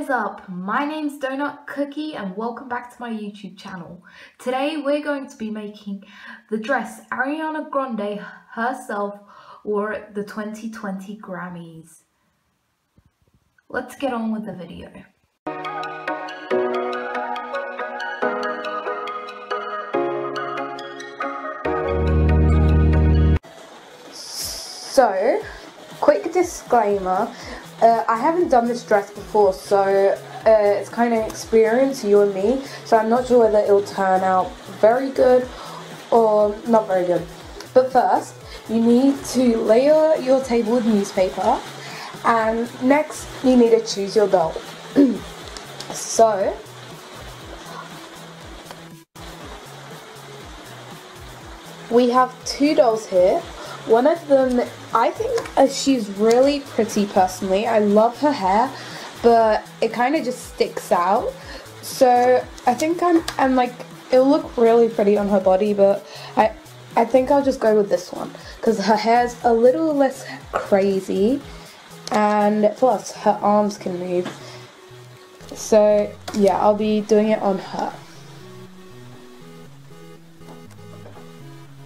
is up? My name's Donut Cookie and welcome back to my YouTube channel. Today we're going to be making the dress Ariana Grande herself wore at the 2020 Grammys. Let's get on with the video. So, quick disclaimer, I haven't done this dress before, so it's kind of experience, you and me, so I'm not sure whether it'll turn out very good or not very good. But first, you need to layer your table with newspaper, and next you need to choose your doll. So, we have two dolls here. One of them, I think she's really pretty personally. I love her hair, but it kind of just sticks out. So I think I'm like, it'll look really pretty on her body, but I think I'll just go with this one because her hair's a little less crazy, and plus her arms can move. So yeah, I'll be doing it on her.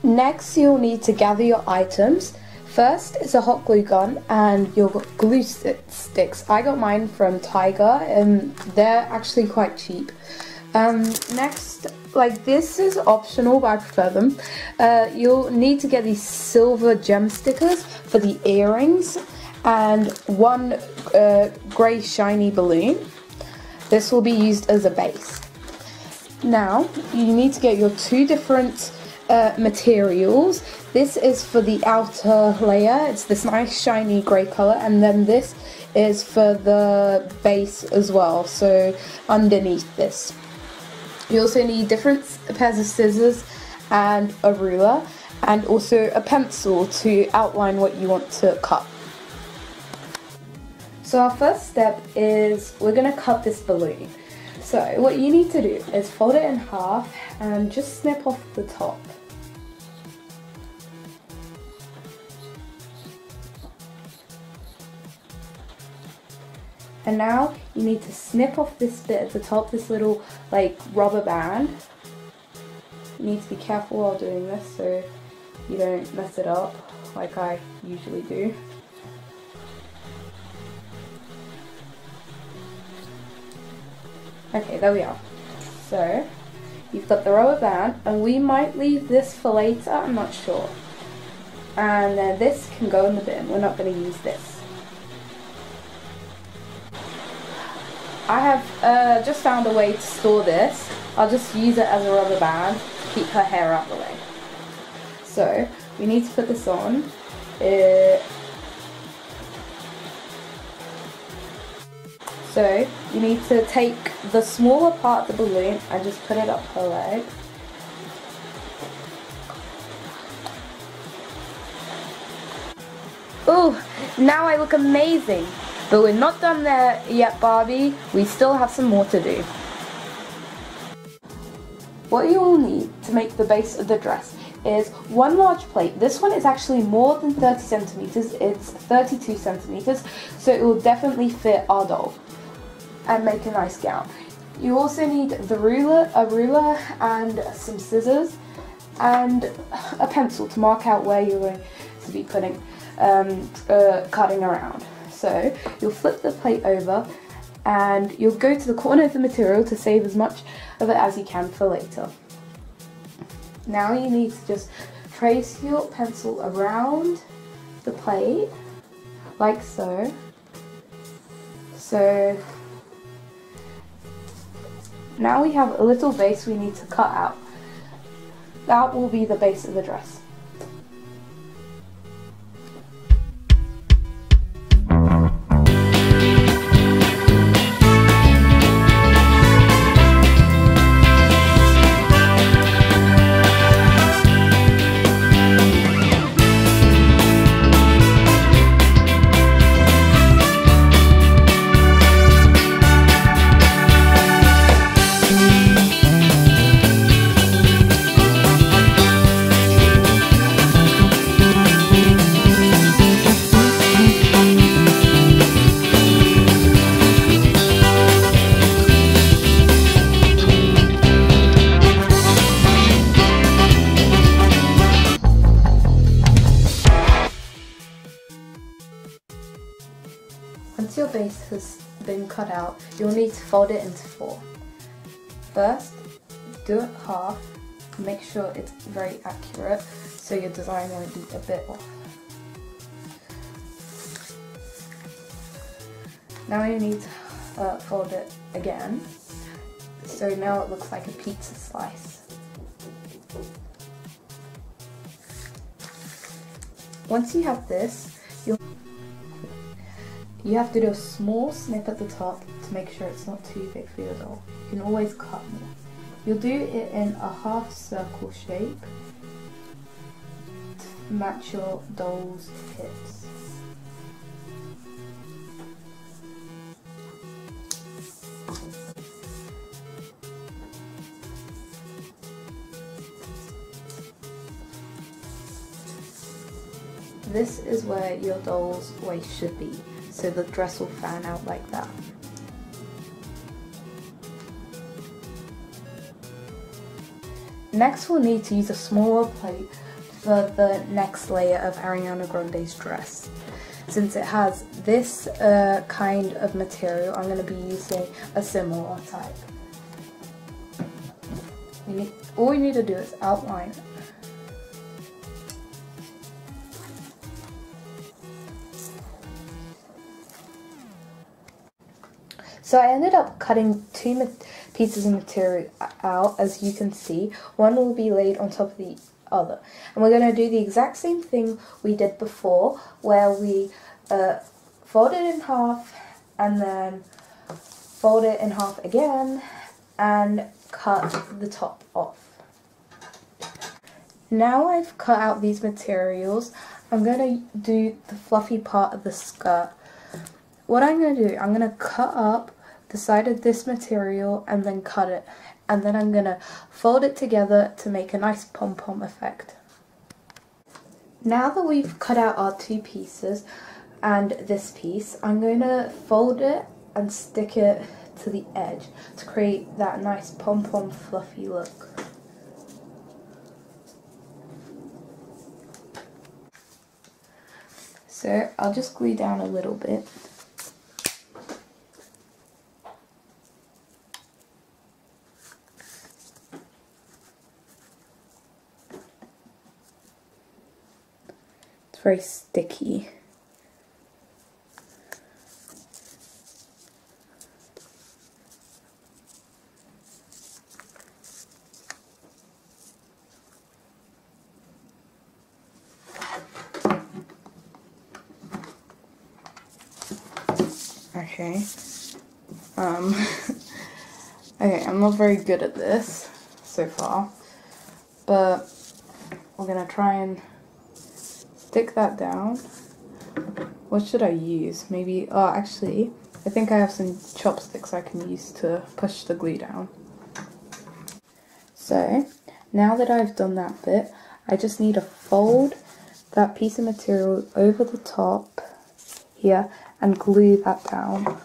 Next, you'll need to gather your items. First is a hot glue gun and your glue sticks. I got mine from Tiger and they're actually quite cheap. Next, like this is optional but I prefer them. You'll need to get these silver gem stickers for the earrings and one grey shiny balloon. This will be used as a base. Now, you need to get your two different materials. This is for the outer layer, it's this nice shiny grey colour, and then this is for the base as well, so underneath this. You also need different pairs of scissors and a ruler, and also a pencil to outline what you want to cut. So our first step is we're going to cut this balloon. So what you need to do is fold it in half and just snip off the top. And now you need to snip off this bit at the top, this little like rubber band. You need to be careful while doing this so you don't mess it up like I usually do. Okay, there we are. So, you've got the rubber band, and we might leave this for later, I'm not sure. And then this can go in the bin, we're not going to use this. I have just found a way to store this. I'll just use it as a rubber band to keep her hair out of the way. So, we need to put this on. So, you need to take the smaller part of the balloon and just put it up her leg. Ooh, now I look amazing! But we're not done there yet, Barbie. We still have some more to do. What you will need to make the base of the dress is one large plate. This one is actually more than 30 centimeters. It's 32 centimeters, so it will definitely fit our doll and make a nice gown. You also need a ruler and some scissors and a pencil to mark out where you're going to be putting cutting around. So you'll flip the plate over and you'll go to the corner of the material to save as much of it as you can for later. Now you need to just trace your pencil around the plate like so. So now we have a little base we need to cut out. That will be the base of the dress. been cut out, you'll need to fold it into 4. First, do it half, make sure it's very accurate so your design won't be a bit off. Now you need to fold it again, so now it looks like a pizza slice. Once you have this, you have to do a small snip at the top to make sure it's not too big for your doll. You can always cut more. You'll do it in a half circle shape to match your doll's hips. This is where your doll's waist should be, so the dress will fan out like that. Next we'll need to use a smaller plate for the next layer of Ariana Grande's dress. Since it has this kind of material, I'm going to be using a similar type. All you need to do is outline it. So I ended up cutting 2 pieces of material out, as you can see. One will be laid on top of the other. And we're going to do the exact same thing we did before, where we fold it in half and then fold it in half again and cut the top off. Now I've cut out these materials, I'm going to do the fluffy part of the skirt. What I'm going to do, I'm going to cut up the side of this material and then cut it, and then I'm going to fold it together to make a nice pom-pom effect. Now that we've cut out our 2 pieces and this piece, I'm going to fold it and stick it to the edge to create that nice pom-pom fluffy look. So I'll just glue down a little bit. It's very sticky. Okay. Okay, I'm not very good at this so far, but we're gonna try and stick that down. What should I use? Maybe, oh, actually, I think I have some chopsticks I can use to push the glue down. So, now that I've done that bit, I just need to fold that piece of material over the top here and glue that down.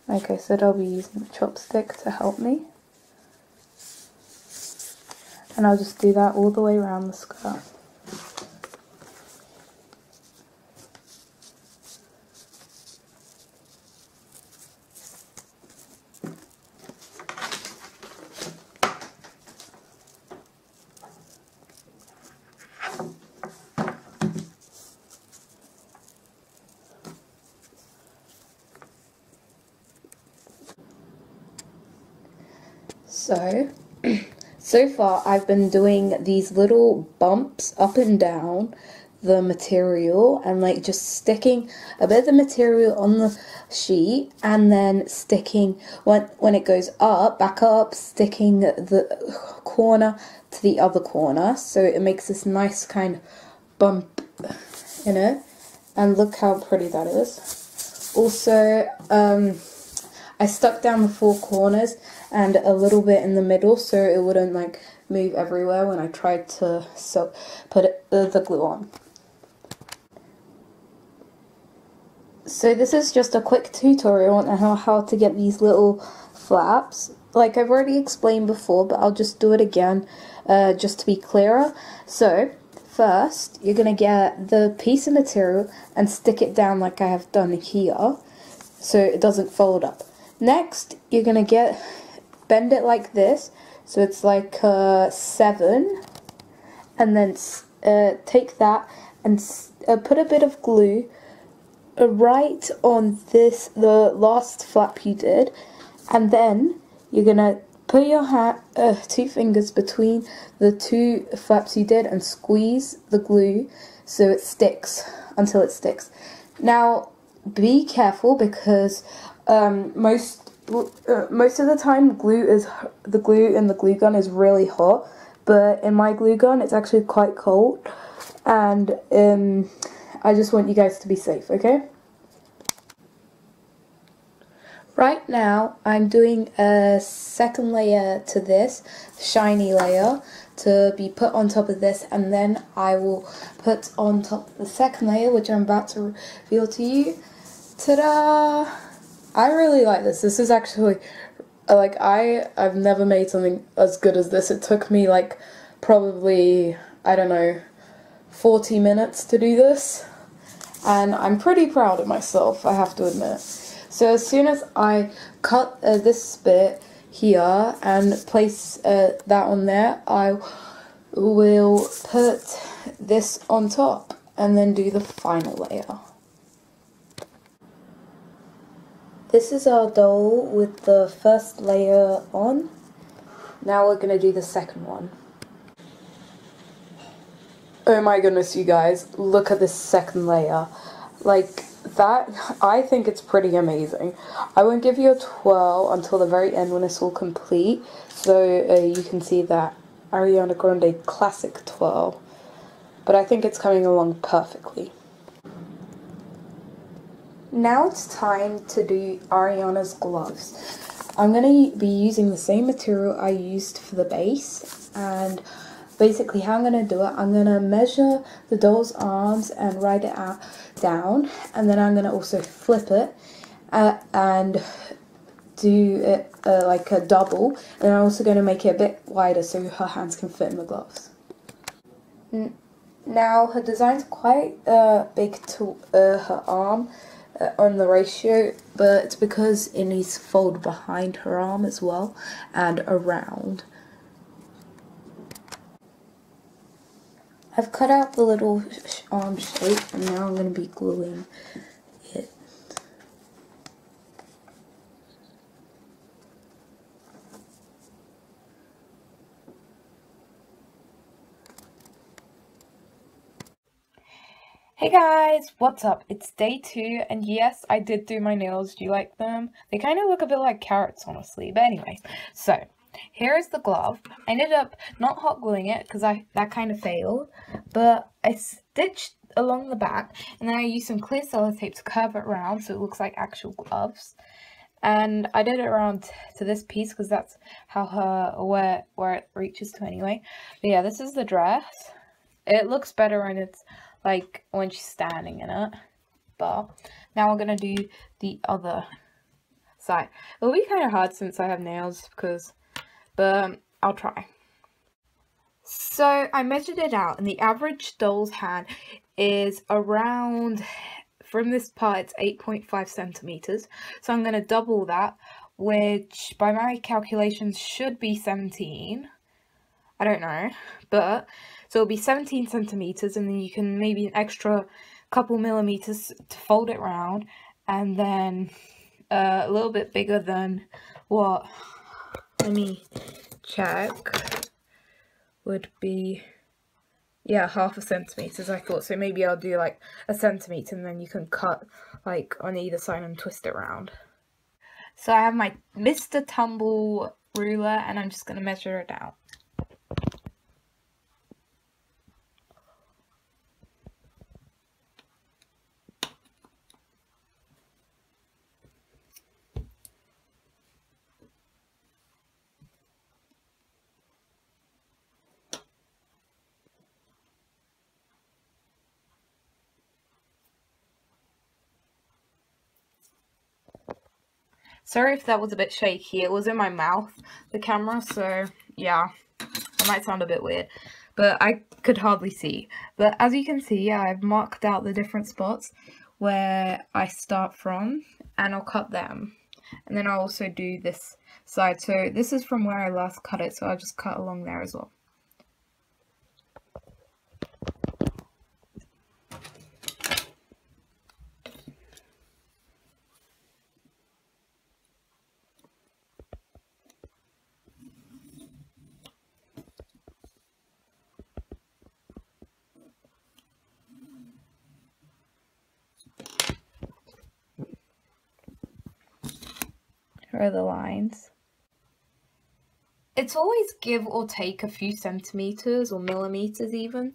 Like I said, I'll be using the chopstick to help me. And I'll just do that all the way around the skirt. So far I've been doing these little bumps up and down the material and like just sticking a bit of the material on the sheet and then sticking, when it goes up, back up, sticking the corner to the other corner, so it makes this nice kind of bump in it. And look how pretty that is. Also, I stuck down the 4 corners and a little bit in the middle so it wouldn't like move everywhere when I tried to put the glue on. So this is just a quick tutorial on how to get these little flaps. Like I've already explained before, but I'll just do it again. just to be clearer. So first you're going to get the piece of material and stick it down like I have done here so it doesn't fold up. Next you're going to bend it like this so it's like 7, and then take that and put a bit of glue right on the last flap you did, and then you're gonna put your 2 fingers between the 2 flaps you did and squeeze the glue so it sticks until it sticks. Now be careful because most of the time the glue in the glue gun is really hot, but in my glue gun it's actually quite cold, and I just want you guys to be safe, okay? Right now I'm doing a second layer to this, shiny layer, to be put on top of this, and then I will put on top the second layer, which I'm about to reveal to you. Ta-da! I really like this. This is actually, like, I've never made something as good as this. It took me like probably, I don't know, 40 minutes to do this, and I'm pretty proud of myself, I have to admit. So as soon as I cut this bit here and place that on there, I will put this on top and then do the final layer. This is our doll with the first layer on. Now we're going to do the second one. Oh my goodness, you guys, look at this second layer. Like, that, I think it's pretty amazing. I won't give you a twirl until the very end when it's all complete, so you can see that Ariana Grande classic twirl. But I think it's coming along perfectly. Now it's time to do Ariana's gloves. I'm going to be using the same material I used for the base, and basically how I'm going to do it, I'm going to measure the doll's arms and write it out down, and then I'm going to also flip it and do it like a double, and I'm also going to make it a bit wider so her hands can fit in the gloves. Now her design's quite big to her arm on the ratio, but it's because it needs to fold behind her arm as well and around. I've cut out the little arm shape, and now I'm going to be gluing it. Hey guys, what's up? It's day 2, and yes, I did do my nails. Do you like them? They kind of look a bit like carrots, honestly. But anyway, so here is the glove. I ended up not hot gluing it because that kind of failed, but I stitched along the back, and then I used some clear sellotape to curve it around so it looks like actual gloves. And I did it around to this piece because that's how where it reaches to anyway. But yeah, this is the dress. It looks better when it's like when she's standing in it. But now we're gonna do the other side. It'll be kind of hard since I have nails, but I'll try. So I measured it out, and the average doll's hand is around, from this part it's 8.5 centimeters. So I'm gonna double that, which by my calculations should be 17. I don't know, but so it'll be 17 centimeters, and then you can maybe an extra couple millimeters to fold it round, and then a little bit bigger than what, let me check, would be, yeah, 0.5 centimeters I thought. So maybe I'll do like 1 centimeter, and then you can cut like on either side and twist it around. So I have my Mr. Tumble ruler, and I'm just going to measure it out. Sorry if that was a bit shaky, it was in my mouth, the camera, so yeah, It might sound a bit weird, but I could hardly see. But as you can see, yeah, I've marked out the different spots where I start from, and I'll cut them. And then I'll also do this side. So this is from where I last cut it, so I'll just cut along there as well. Here are the lines. It's always give or take a few centimeters or millimeters even,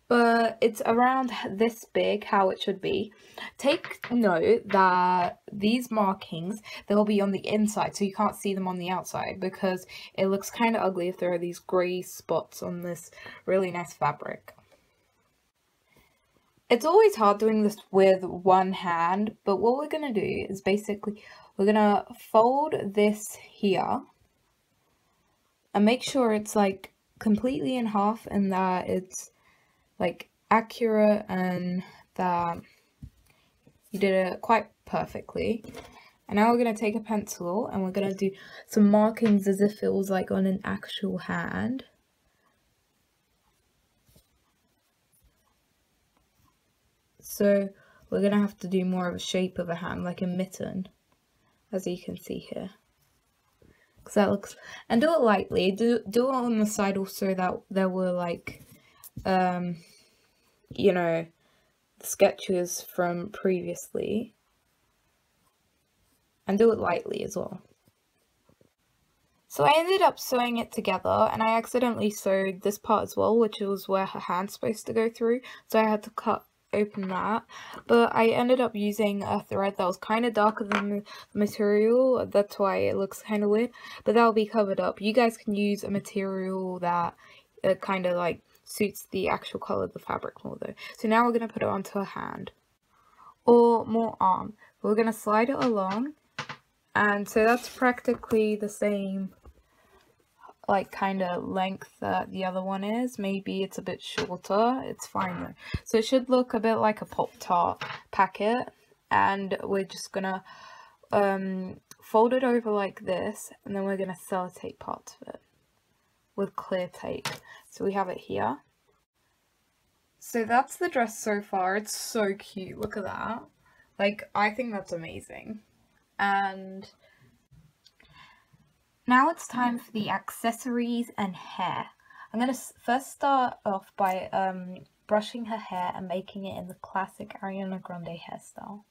but it's around this big, how it should be. Take note that these markings, they'll be on the inside, so you can't see them on the outside, because it looks kind of ugly if there are these grey spots on this really nice fabric. It's always hard doing this with one hand, but what we're going to do is basically, we're going to fold this here and make sure it's like completely in half and that it's like accurate and that you did it quite perfectly. And now we're going to take a pencil and we're going to do some markings as if it was like on an actual hand. So we're going to have to do more of a shape of a hand, like a mitten, as you can see here. Because that looks, and do it lightly, do it on the side also that there were like, you know, sketches from previously. And do it lightly as well. So I ended up sewing it together, and I accidentally sewed this part as well, which was where her hand's supposed to go through. So I had to cut open that, but I ended up using a thread that was kind of darker than the material. That's why it looks kind of weird, but that'll be covered up. You guys can use a material that kind of like suits the actual color of the fabric more though. So now we're going to put it onto a hand or more arm. We're going to slide it along, and so that's practically the same like kind of length that the other one is. Maybe it's a bit shorter, it's fine though. So it should look a bit like a Pop-Tart packet, and we're just gonna fold it over like this, and then we're gonna sellotape parts of it with clear tape. So we have it here. So that's the dress so far. It's so cute, look at that. Like, I think that's amazing. And now it's time for the accessories and hair. I'm going to first start off by brushing her hair and making it in the classic Ariana Grande hairstyle.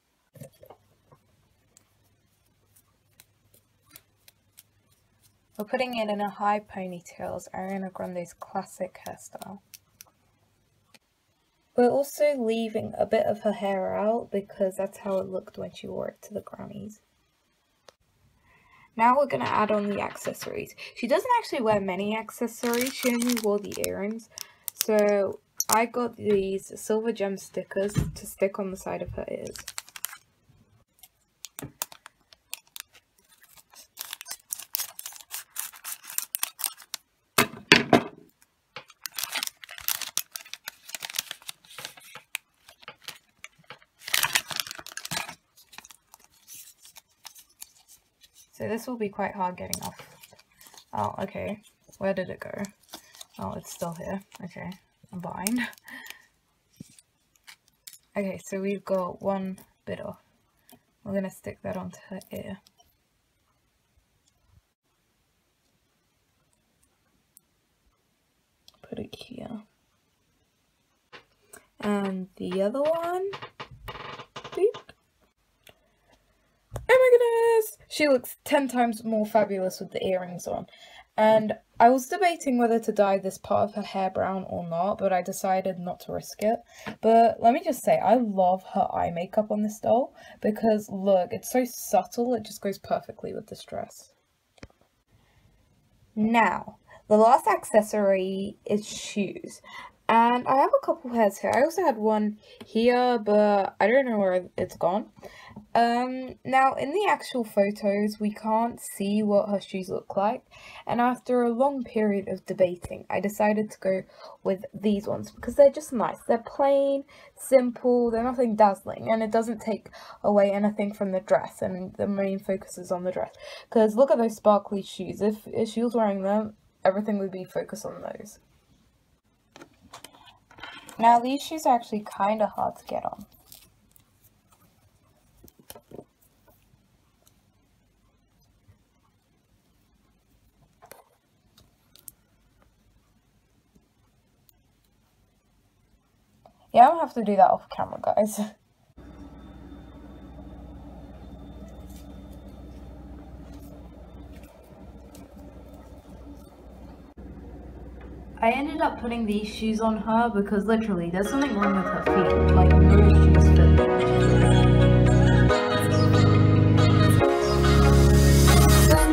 We're putting it in a high ponytail as Ariana Grande's classic hairstyle. We're also leaving a bit of her hair out because that's how it looked when she wore it to the Grammys. Now we're going to add on the accessories. She doesn't actually wear many accessories, she only wore the earrings. So I got these silver gem stickers to stick on the side of her ears. So this will be quite hard getting off. Oh, okay. Where did it go? Oh, it's still here. Okay, I'm behind. Okay, so we've got one bit off. We're going to stick that onto her ear. Put it here. And the other one. Boop. Oh my goodness! She looks 10 times more fabulous with the earrings on. And I was debating whether to dye this part of her hair brown or not, but I decided not to risk it. But let me just say, I love her eye makeup on this doll, because look, it's so subtle, it just goes perfectly with this dress. Now, the last accessory is shoes. And I have a couple pairs here. I also had one here, but I don't know where it's gone. Now in the actual photos, we can't see what her shoes look like, and after a long period of debating, I decided to go with these ones because they're just nice. They're plain, simple, they're nothing dazzling, and it doesn't take away anything from the dress, and the main focus is on the dress. Because look at those sparkly shoes. If she was wearing them, everything would be focused on those. Now these shoes are actually kind of hard to get on. Yeah, I don't have to do that off camera, guys. I ended up putting these shoes on her because literally there's something wrong with her feet. Like, no shoes fit.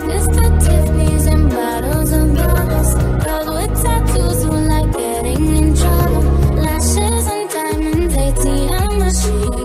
It's the Tiffany's and bottles of bottles. Girls with tattoos who like getting in trouble. Lashes and diamonds, ATM machine.